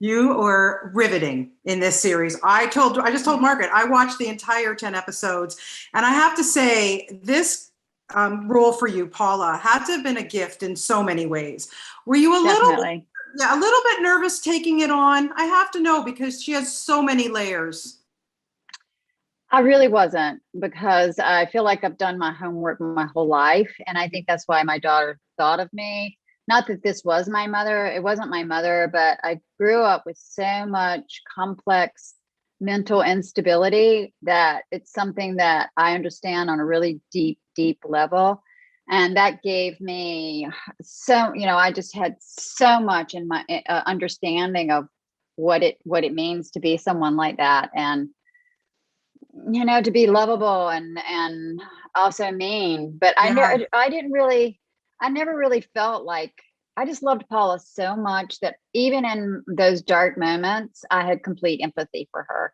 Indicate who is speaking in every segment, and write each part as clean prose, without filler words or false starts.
Speaker 1: You are riveting in this series. I just told Margaret, I watched the entire 10 episodes, and I have to say, this role for you, Paula, had to have been a gift in so many ways. Were you a little,
Speaker 2: Definitely.
Speaker 1: yeah, a little bit nervous taking it on? I have to know because she has so many layers.
Speaker 2: I really wasn't, because I feel like I've done my homework my whole life. And I think that's why my daughter thought of me. Not that this was my mother, it wasn't my mother, but I grew up with so much complex mental instability that it's something that I understand on a really deep, deep level. And that gave me so, I just had so much in my understanding of what it means to be someone like that. And to be lovable and also mean. But
Speaker 1: Yeah.
Speaker 2: I never really felt like, I just loved Paula so much that even in those dark moments, I had complete empathy for her.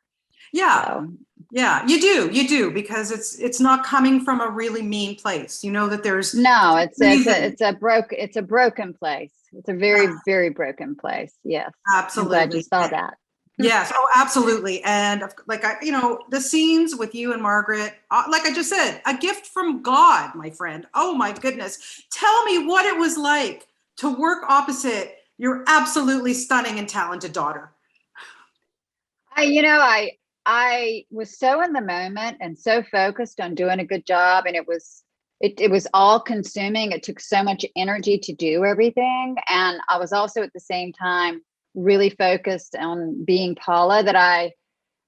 Speaker 1: Yeah.
Speaker 2: So
Speaker 1: Yeah, you do, because it's not coming from a really mean place. You know that there's
Speaker 2: no,
Speaker 1: reason.
Speaker 2: it's a broken place. It's a very, very broken place. Yes. I'm glad you
Speaker 1: Absolutely.
Speaker 2: saw that.
Speaker 1: Yes, oh, absolutely. And like the scenes with you and Margaret, like I just said, a gift from God, my friend. Oh my goodness. Tell me what it was like to work opposite your absolutely stunning and talented daughter.
Speaker 2: I was so in the moment and so focused on doing a good job, and it was all consuming. It took so much energy to do everything, and I was also at the same time really focused on being Paula, that I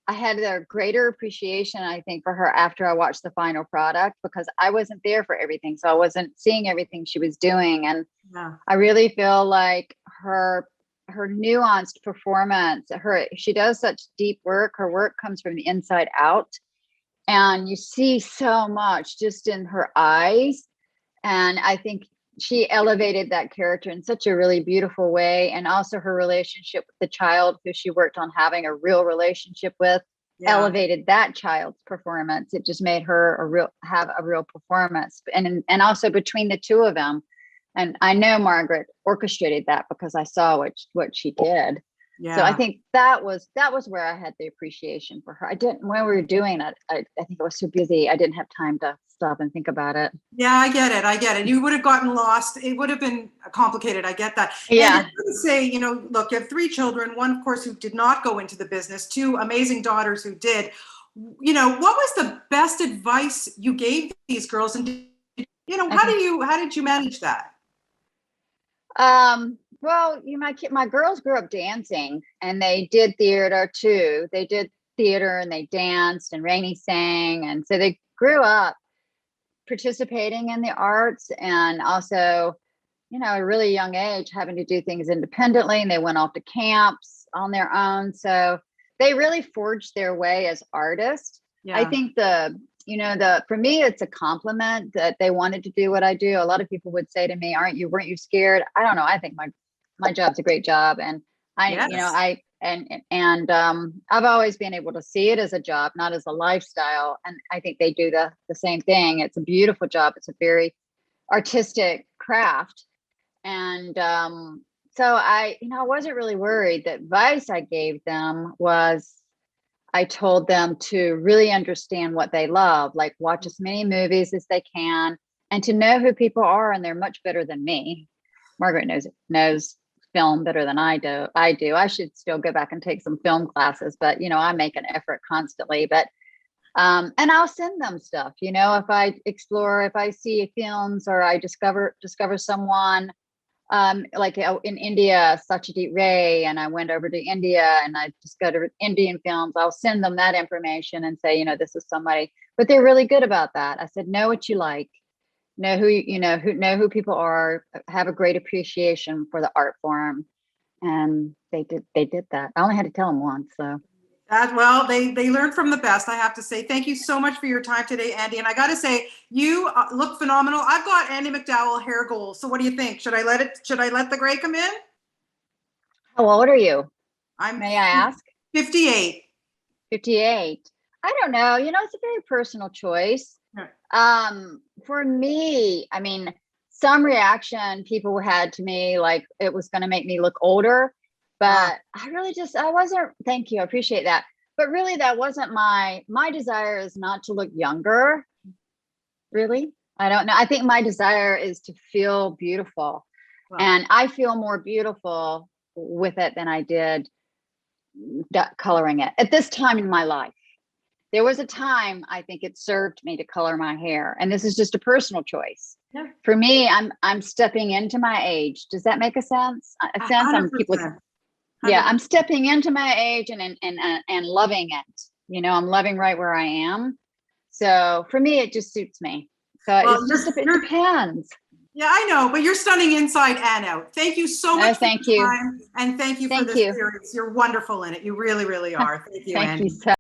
Speaker 2: had a greater appreciation, I think, for her after I watched the final product, because I wasn't there for everything, so I wasn't seeing everything she was doing. And
Speaker 1: Yeah.
Speaker 2: I really feel like her nuanced performance, she does such deep work. Her work comes from the inside out, and you see so much just in her eyes. And I think she elevated that character in such a really beautiful way. And also her relationship with the child who she worked on having a real relationship with
Speaker 1: Yeah.
Speaker 2: elevated that child's performance. It just made her have a real performance. And also between the two of them, and I know Margaret orchestrated that because I saw what she did. So I
Speaker 1: Yeah.
Speaker 2: think that was where I had the appreciation for her. I didn't, when we were doing it, I think I was so busy, I didn't have time to stop and think about it.
Speaker 1: Yeah, I get it. I get it. You would have gotten lost. It would have been complicated. I get that. And I
Speaker 2: Yeah.
Speaker 1: would say, look, you have three children, one, of course, who did not go into the business, two amazing daughters who did. What was the best advice you gave these girls? And,
Speaker 2: Okay.
Speaker 1: how did you manage that?
Speaker 2: Well, my girls grew up dancing, and they did theater too. They did theater and they danced, and Rainey sang. And so they grew up participating in the arts, and also, at a really young age, having to do things independently. And they went off to camps on their own. So they really forged their way as artists. I
Speaker 1: Yeah.
Speaker 2: think for me, it's a compliment that they wanted to do what I do. A lot of people would say to me, weren't you scared? I don't know. I think my job's a great job. And
Speaker 1: Yes.
Speaker 2: I've always been able to see it as a job, not as a lifestyle. And I think they do the same thing. It's a beautiful job. It's a very artistic craft. And so I wasn't really worried. The advice I gave them was, I told them to really understand what they love, like watch as many movies as they can, and to know who people are. And they're much better than me. Margaret knows film better than I do. I should still go back and take some film classes, but I make an effort constantly. But and I'll send them stuff. If I see films, or I discover someone, like in India, Satyajit Ray, and I went over to India and I discovered Indian films. I'll send them that information and say, this is somebody. But they're really good about that. I said, know what you like, know who people are, have a great appreciation for the art form. And they did that. I only had to tell them once. So
Speaker 1: Well, they learned from the best, I have to say. Thank you so much for your time today, Andie. And I got to say, you look phenomenal. I've got Andie MacDowell hair goals. So what do you think? Should I let the gray come in?
Speaker 2: how old are you?
Speaker 1: I'm
Speaker 2: May I ask?
Speaker 1: 58.
Speaker 2: 58. I don't know. It's a very personal choice.
Speaker 1: Yeah.
Speaker 2: For me, I mean, some reaction people had to me, like it was going to make me look older. But I really I wasn't, thank you, I appreciate that. But really that wasn't my desire is not to look younger, really. I don't know. I think my desire is to feel beautiful.
Speaker 1: Wow.
Speaker 2: And I feel more beautiful with it than I did coloring it at this time in my life. There was a time I think it served me to color my hair, and this is just a personal choice.
Speaker 1: Yeah.
Speaker 2: For me, I'm stepping into my age. Does that make a sense? A sense?
Speaker 1: 100%.
Speaker 2: Yeah, I'm stepping into my age and loving it. You know, I'm loving right where I am. So for me, it just suits me. So
Speaker 1: Well,
Speaker 2: it depends.
Speaker 1: Yeah, I know, but you're stunning inside and out. Thank you so much for
Speaker 2: Thank
Speaker 1: your
Speaker 2: you.
Speaker 1: time, and thank you for
Speaker 2: Thank
Speaker 1: this
Speaker 2: you.
Speaker 1: series. You're wonderful in it. You really, really are. Thank you,
Speaker 2: Thank
Speaker 1: Andie.
Speaker 2: you so